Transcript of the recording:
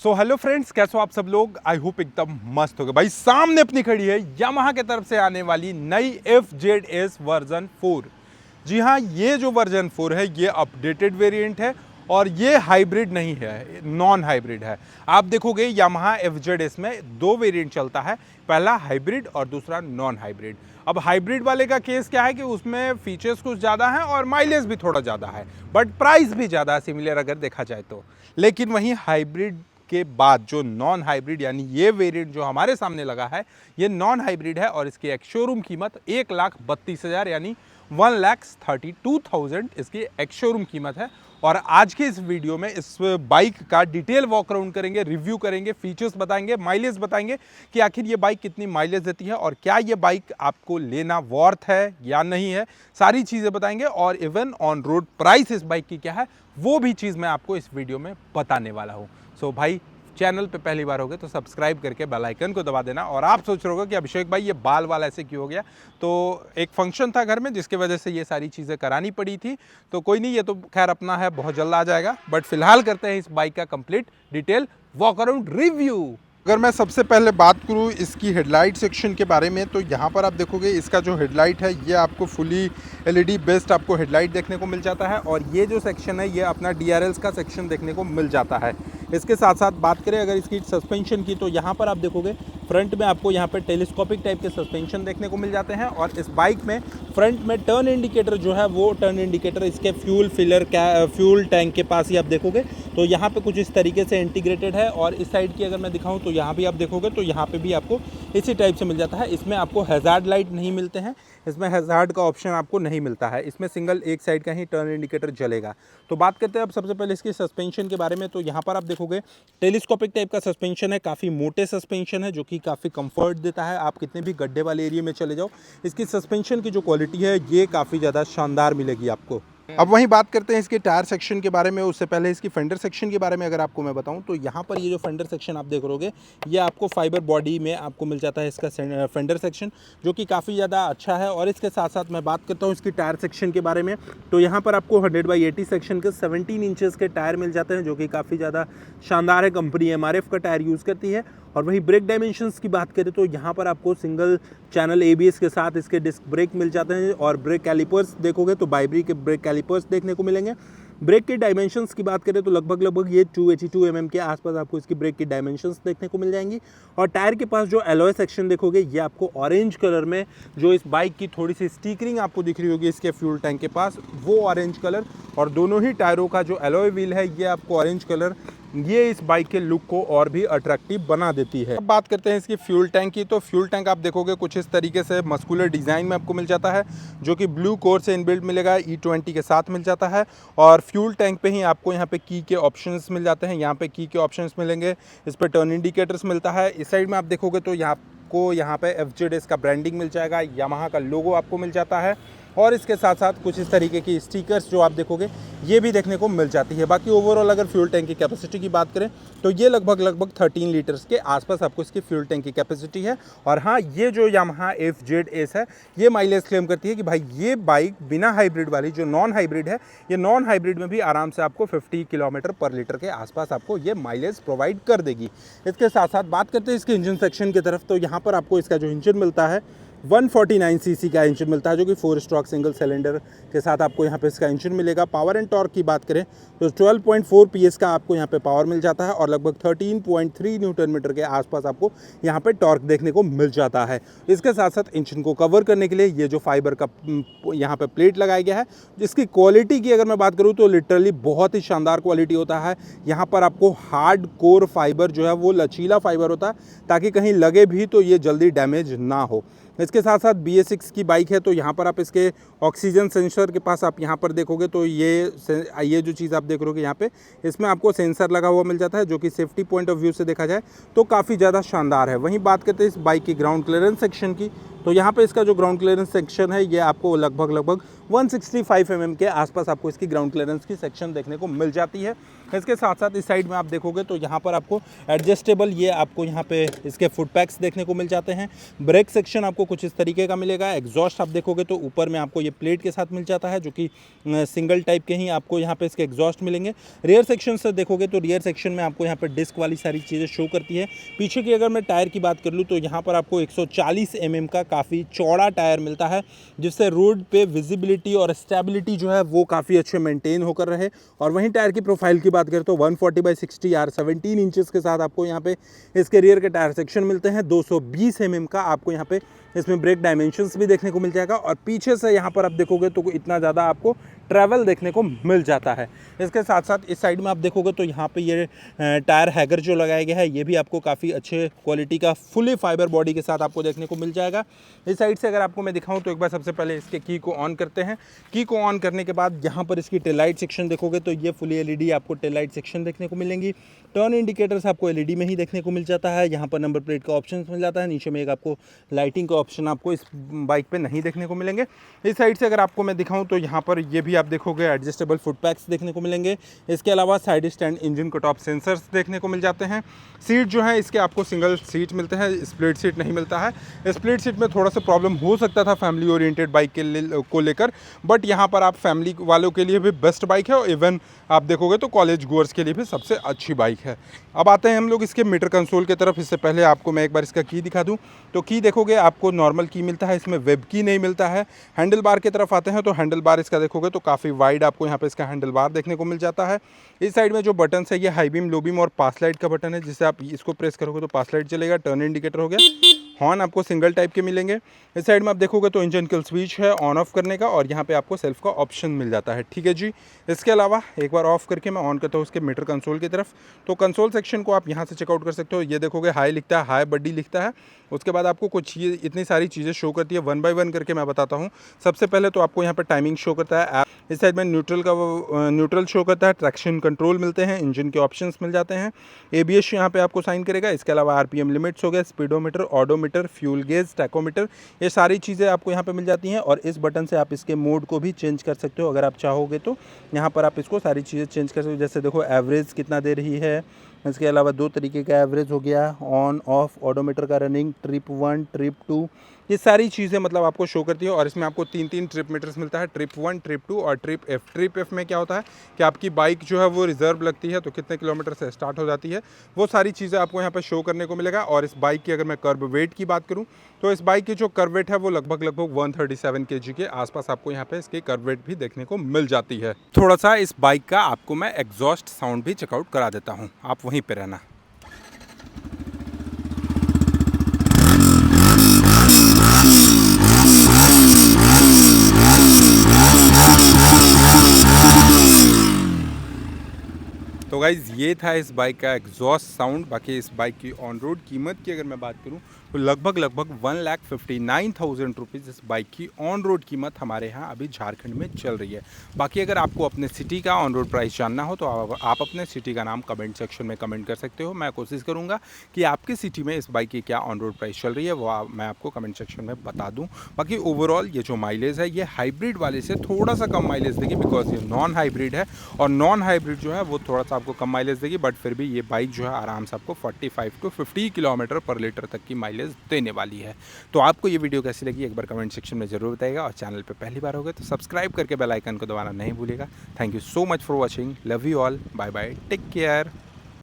So hello friends, कैसे हो आप सब लोग। आई होप एकदम मस्त हो गए। भाई सामने अपनी खड़ी है यामाहा की तरफ से आने वाली नई FZS वर्जन 4। जी हाँ, ये जो वर्जन 4 है ये अपडेटेड वेरिएंट है और ये हाइब्रिड नहीं है, नॉन हाइब्रिड है। आप देखोगे यामाहा FZS में दो वेरिएंट चलता है, पहला हाइब्रिड और दूसरा नॉन हाइब्रिड। अब हाइब्रिड वाले का केस क्या है कि उसमें फीचर्स कुछ ज़्यादा हैं और माइलेज भी थोड़ा ज़्यादा है, बट प्राइस भी ज़्यादा है सिमिलर अगर देखा जाए तो। लेकिन वहीं हाइब्रिड के बाद जो नॉन हाइब्रिड यानी ये वेरिएंट जो हमारे सामने लगा है ये नॉन हाइब्रिड है और इसकी एक शोरूम कीमत 1,32,000 यानी 1,32,000 इसकी एक शोरूम कीमत है। और आज के इस वीडियो में इस बाइक का डिटेल वॉक अराउंड करेंगे, रिव्यू करेंगे, फीचर्स बताएंगे, माइलेज बताएंगे कि आखिर ये बाइक कितनी माइलेज देती है और क्या ये बाइक आपको लेना वर्थ है या नहीं है, सारी चीज़ें बताएंगे। और इवन ऑन रोड प्राइस इस बाइक की क्या है वो भी चीज़ मैं आपको इस वीडियो में बताने वाला हूँ। सो भाई, चैनल पे पहली बार हो गए तो सब्सक्राइब करके बेल आइकन को दबा देना। और आप सोच रहे होगे कि अभिषेक भाई ये बाल वाल ऐसे क्यों हो गया, तो एक फंक्शन था घर में जिसकी वजह से ये सारी चीज़ें करानी पड़ी थी। तो कोई नहीं, ये तो खैर अपना है, बहुत जल्द आ जाएगा। बट फिलहाल करते हैं इस बाइक का complete detail walk around review. अगर मैं सबसे पहले बात करूँ इसकी हेडलाइट सेक्शन के बारे में, तो यहाँ पर आप देखोगे इसका जो हेडलाइट है ये आपको फुली LED बेस्ड आपको हेडलाइट देखने को मिल जाता है। और ये जो सेक्शन है ये अपना DRLs का सेक्शन देखने को मिल जाता है। इसके साथ साथ बात करें अगर इसकी सस्पेंशन की, तो यहाँ पर आप देखोगे फ्रंट में आपको यहाँ पर टेलीस्कोपिक टाइप के सस्पेंशन देखने को मिल जाते हैं। और इस बाइक में फ्रंट में टर्न इंडिकेटर जो है वो टर्न इंडिकेटर इसके फ्यूल टैंक के पास ही आप देखोगे, तो यहाँ पे कुछ इस तरीके से इंटीग्रेटेड है। और इस साइड की अगर मैं दिखाऊं तो यहाँ भी आप देखोगे तो यहाँ पे भी आपको इसी टाइप से मिल जाता है। इसमें आपको हैजार्ड लाइट नहीं मिलते हैं, इसमें हैजार्ड का ऑप्शन आपको नहीं मिलता है, इसमें सिंगल एक साइड का ही टर्न इंडिकेटर जलेगा। तो बात करते हैं अब सबसे पहले इसकी सस्पेंशन के बारे में। तो यहाँ पर आप देखोगे टेलीस्कोपिक टाइप का सस्पेंशन है, काफ़ी मोटे सस्पेंशन है जो कि काफ़ी कंफर्ट देता है। आप कितने भी गड्ढे वाले एरिया में चले जाओ, इसकी सस्पेंशन की जो क्वालिटी है ये काफ़ी ज़्यादा शानदार मिलेगी आपको। अब वहीं बात करते हैं इसके टायर सेक्शन के बारे में। उससे पहले इसकी फेंडर सेक्शन के बारे में अगर आपको मैं बताऊं तो यहाँ पर ये जो फेंडर सेक्शन आप देख रहोगे ये आपको फाइबर बॉडी में आपको मिल जाता है इसका फेंडर सेक्शन, जो कि काफ़ी ज़्यादा अच्छा है। और इसके साथ साथ मैं बात करता हूँ इसकी टायर सेक्शन के बारे में, तो यहाँ पर आपको 100/80 सेक्शन के 17 इंचेस के टायर मिल जाते हैं, जो कि काफ़ी ज़्यादा शानदार है। कंपनी MRF का टायर यूज़ करती है। और वहीं ब्रेक डायमेंशंस की बात करें तो यहाँ पर आपको सिंगल चैनल ABS के साथ इसके डिस्क ब्रेक मिल जाते हैं। और ब्रेक कैलिपर्स देखोगे तो बाइब्री के ब्रेक कैलिपर्स देखने को मिलेंगे। ब्रेक के डायमेंशंस की बात करें तो लगभग ये 282 mm के आसपास आपको इसकी ब्रेक की डायमेंशंस देखने को मिल जाएंगी। और टायर के पास जो एलॉय सेक्शन देखोगे ये आपको ऑरेंज कलर में, जो इस बाइक की थोड़ी सी स्टिकरिंग आपको दिख रही होगी इसके फ्यूल टैंक के पास, वो ऑरेंज कलर। और दोनों ही टायरों का जो एलॉय व्हील है ये आपको ऑरेंज कलर, ये इस बाइक के लुक को और भी अट्रैक्टिव बना देती है। अब बात करते हैं इसकी फ्यूल टैंक की, तो फ्यूल टैंक आप देखोगे कुछ इस तरीके से मस्कुलर डिज़ाइन में आपको मिल जाता है, जो कि ब्लू कोर से इनबिल्ट मिलेगा, E20 के साथ मिल जाता है। और फ्यूल टैंक पे ही आपको यहाँ पे की के ऑप्शंस मिल जाते हैं, यहाँ पे की के ऑप्शंस मिलेंगे, इस पर टर्न इंडिकेटर्स मिलता है। इस साइड में आप देखोगे तो यहाँ पे FZS का ब्रांडिंग मिल जाएगा, यामाहा का लोगो आपको मिल जाता है। और इसके साथ साथ कुछ इस तरीके की स्टिकर्स जो आप देखोगे ये भी देखने को मिल जाती है। बाकी ओवरऑल अगर फ्यूल टैंक की कैपेसिटी की बात करें तो ये लगभग 13 लीटर्स के आसपास आपको इसकी फ्यूल टैंक की कैपेसिटी है। और हाँ, ये जो यामाहा FZS है ये माइलेज क्लेम करती है कि भाई ये बाइक बिना हाइब्रिड वाली जो नॉन हाइब्रिड है, ये नॉन हाइब्रिड में भी आराम से आपको 50 km/लीटर के आसपास आपको ये माइलेज प्रोवाइड कर देगी। इसके साथ साथ बात करते हैं इसके इंजन सेक्शन की तरफ, तो यहाँ पर आपको इसका जो इंजन मिलता है 149 सीसी का इंजन मिलता है, जो कि 4 स्ट्रोक सिंगल सिलेंडर के साथ आपको यहाँ पे इसका इंजन मिलेगा। पावर एंड टॉर्क की बात करें तो 12.4 PS का आपको यहाँ पे पावर मिल जाता है और लगभग 13.3 न्यूटन मीटर के आसपास आपको यहाँ पे टॉर्क देखने को मिल जाता है। इसके साथ साथ इंजन को कवर करने के लिए ये जो फाइबर का यहाँ पे प्लेट लगाया गया है, जिसकी क्वालिटी की अगर मैं बात करूँ तो लिटरली बहुत ही शानदार क्वालिटी होता है। यहाँ पर आपको हार्ड कोर फाइबर जो है वो लचीला फाइबर होता है, ताकि कहीं लगे भी तो ये जल्दी डैमेज ना हो। इसके साथ साथ BS6 की बाइक है, तो यहाँ पर आप इसके ऑक्सीजन सेंसर के पास आप यहाँ पर देखोगे तो ये जो चीज़ आप देख रहे हो यहाँ पे इसमें आपको सेंसर लगा हुआ मिल जाता है, जो कि सेफ्टी पॉइंट ऑफ व्यू से देखा जाए तो काफ़ी ज़्यादा शानदार है। वहीं बात करते हैं इस बाइक की ग्राउंड क्लियरेंस सेक्शन की, तो यहाँ पे इसका जो ग्राउंड क्लियरेंस सेक्शन है ये आपको लगभग 165 mm के आसपास आपको इसकी ग्राउंड क्लियरेंस की सेक्शन देखने को मिल जाती है। इसके साथ साथ इस साइड में आप देखोगे तो यहाँ पर आपको एडजस्टेबल ये आपको यहाँ पे इसके फुट पैक्स देखने को मिल जाते हैं। ब्रेक सेक्शन आपको कुछ इस तरीके का मिलेगा। एग्जॉस्ट आप देखोगे तो ऊपर में आपको ये प्लेट के साथ मिल जाता है, जो कि सिंगल टाइप के ही आपको यहाँ पे इसके एग्जॉस्ट मिलेंगे। रियर सेक्शन से देखोगे तो रियर सेक्शन में आपको यहाँ पे डिस्क वाली सारी चीज़ें शो करती है। पीछे की अगर मैं टायर की बात कर लूँ तो यहाँ पर आपको 140 mm का काफ़ी चौड़ा टायर मिलता है, जिससे रोड पे विजिबिलिटी और स्टेबिलिटी जो है वो काफ़ी अच्छे मेंटेन होकर रहे। और वहीं टायर की प्रोफाइल की बात करें तो 140/60 यार 17 इंचेस के साथ आपको यहाँ पे इसके रियर के टायर सेक्शन मिलते हैं। 220 mm का आपको यहाँ पे इसमें ब्रेक डायमेंशंस भी देखने को मिल जाएगा। और पीछे से यहाँ पर आप देखोगे तो इतना ज़्यादा आपको ट्रैवल देखने को मिल जाता है। इसके साथ साथ इस साइड में आप देखोगे तो यहाँ पे ये टायर हैगर जो लगाया गया है ये भी आपको काफ़ी अच्छे क्वालिटी का फुली फाइबर बॉडी के साथ आपको देखने को मिल जाएगा। इस साइड से अगर आपको मैं दिखाऊं तो एक बार सबसे पहले इसके की को ऑन करते हैं। की को ऑन करने के बाद यहाँ पर इसकी टेल लाइट सेक्शन देखोगे तो ये फुली LED आपको टेल लाइट सेक्शन देखने को मिलेंगी। टर्न इंडिकेटर्स आपको LED में ही देखने को मिल जाता है। यहाँ पर नंबर प्लेट का ऑप्शन मिल जाता है। नीचे में एक आपको लाइटिंग का ऑप्शन आपको इस बाइक पे नहीं देखने को मिलेंगे। इस साइड से अगर आपको मैं दिखाऊं तो यहाँ पर ये भी आप देखोगे एडजस्टेबल फुट पैक्स देखने को मिलेंगे। इसके अलावा side stand engine cut off sensors देखने को मिल जाते हैं। सीट जो है इसके आपको सिंगल सीट मिलते हैं, स्प्लिट सीट नहीं मिलता है। स्प्लिट सीट में थोड़ा सा प्रॉब्लम हो सकता था फैमिली ओरिएंटेड बाइक को लेकर, बट यहाँ पर आप फैमिली वालों के लिए भी बेस्ट बाइक है और इवन आप देखोगे तो कॉलेज गोअर्स के लिए भी सबसे अच्छी बाइक है। अब आते हैं हम लोग इसके मीटर कंसोल की तरफ। इससे पहले आपको मैं एक बार इसका की दिखा दूं तो की देखोगे आपको नॉर्मल की मिलता है, इसमें वेब की नहीं मिलता है। हैंडल बार की तरफ आते हैं तो हैंडल बार इसका देखोगे तो काफ़ी वाइड आपको यहाँ पे इसका हैंडल बार देखने को मिल जाता है। इस साइड में जो बटन है ये हाई बीम, लो बीम और पास लाइट का बटन है, जिससे आप इसको प्रेस करोगे तो पास लाइट चलेगा। टर्न इंडिकेटर हो गया। हॉर्न आपको सिंगल टाइप के मिलेंगे। इस साइड में आप देखोगे तो इंजन किल स्विच है ऑन ऑफ करने का और यहाँ पे आपको सेल्फ का ऑप्शन मिल जाता है। ठीक है जी। इसके अलावा एक बार ऑफ करके मैं ऑन करता हूँ उसके मीटर कंसोल की तरफ, तो कंसोल सेक्शन को आप यहाँ से चेकआउट कर सकते हो। ये देखोगे हाई लिखता है, हाई बड्डी लिखता है। उसके बाद आपको कुछ ये इतनी सारी चीज़ें शो करती है। 1 बाय 1 करके मैं बताता हूँ। सबसे पहले तो आपको यहाँ पर टाइमिंग शो करता है। इस साइड में न्यूट्रल शो करता है। ट्रैक्शन कंट्रोल मिलते हैं, इंजन के ऑप्शंस मिल जाते हैं। ABS यहाँ पे आपको साइन करेगा। इसके अलावा RPM लिमिट्स हो गया, speedometer, odometer, fuel gauge, tachometer, ये सारी चीज़ें आपको यहाँ पे मिल जाती हैं। और इस बटन से आप इसके मोड को भी चेंज कर सकते हो अगर आप चाहोगे तो। यहाँ पर आप इसको सारी चीज़ें चेंज कर सकते हो। जैसे देखो एवरेज कितना दे रही है। इसके अलावा 2 तरीके का एवरेज हो गया, ऑन ऑफ, ऑडोमीटर का रनिंग, ट्रिप 1, ट्रिप 2, ये सारी चीज़ें मतलब आपको शो करती है। और इसमें आपको 3 ट्रिप मीटर्स मिलता है, ट्रिप 1, ट्रिप 2 और ट्रिप F। ट्रिप F में क्या होता है कि आपकी बाइक जो है वो रिजर्व लगती है तो कितने किलोमीटर से स्टार्ट हो जाती है, वो सारी चीज़ें आपको यहाँ पे शो करने को मिलेगा। और इस बाइक की अगर मैं कर्व वेट की बात करूँ तो इस बाइक की जो कर्व वेट है वो लगभग 137 kg के आसपास आपको यहाँ पे इसकी कर्व वेट भी देखने को मिल जाती है। थोड़ा सा इस बाइक का आपको मैं एग्जॉस्ट साउंड भी चेकआउट करा देता हूँ, आप वहीं पर रहना। तो गाइज़ ये था इस बाइक का एग्जॉस्ट साउंड। बाकी इस बाइक की ऑन रोड कीमत की अगर मैं बात करूं तो लगभग 1,59,000 रुपीज़ इस बाइक की ऑन रोड कीमत हमारे यहाँ अभी झारखंड में चल रही है। बाकी अगर आपको अपने सिटी का ऑन रोड प्राइस जानना हो तो आप अपने सिटी का नाम कमेंट सेक्शन में कमेंट कर सकते हो। मैं कोशिश करूँगा कि आपकी सिटी में इस बाइक की क्या ऑन रोड प्राइस चल रही है वो मैं आपको कमेंट सेक्शन में बता दूँ। बाकी ओवरऑल ये जो माइलेज है ये हाइब्रिड वाले से थोड़ा सा कम माइलेज देगी, बिकॉज ये नॉन हाइब्रिड है और नॉन हाइब्रिड जो है वो थोड़ा सा आपको कम माइलेज देगी। बट फिर भी ये बाइक जो है आराम से आपको 45 to 50 किलोमीटर पर लीटर तक की माइलेज देने वाली है। तो आपको ये वीडियो कैसी लगी एक बार कमेंट सेक्शन में ज़रूर बताइएगा। और चैनल पे पहली बार हो गए तो सब्सक्राइब करके बेल आइकन को दबाना नहीं भूलिएगा। Thank you so much for watching. Love you all. Bye bye. Take care.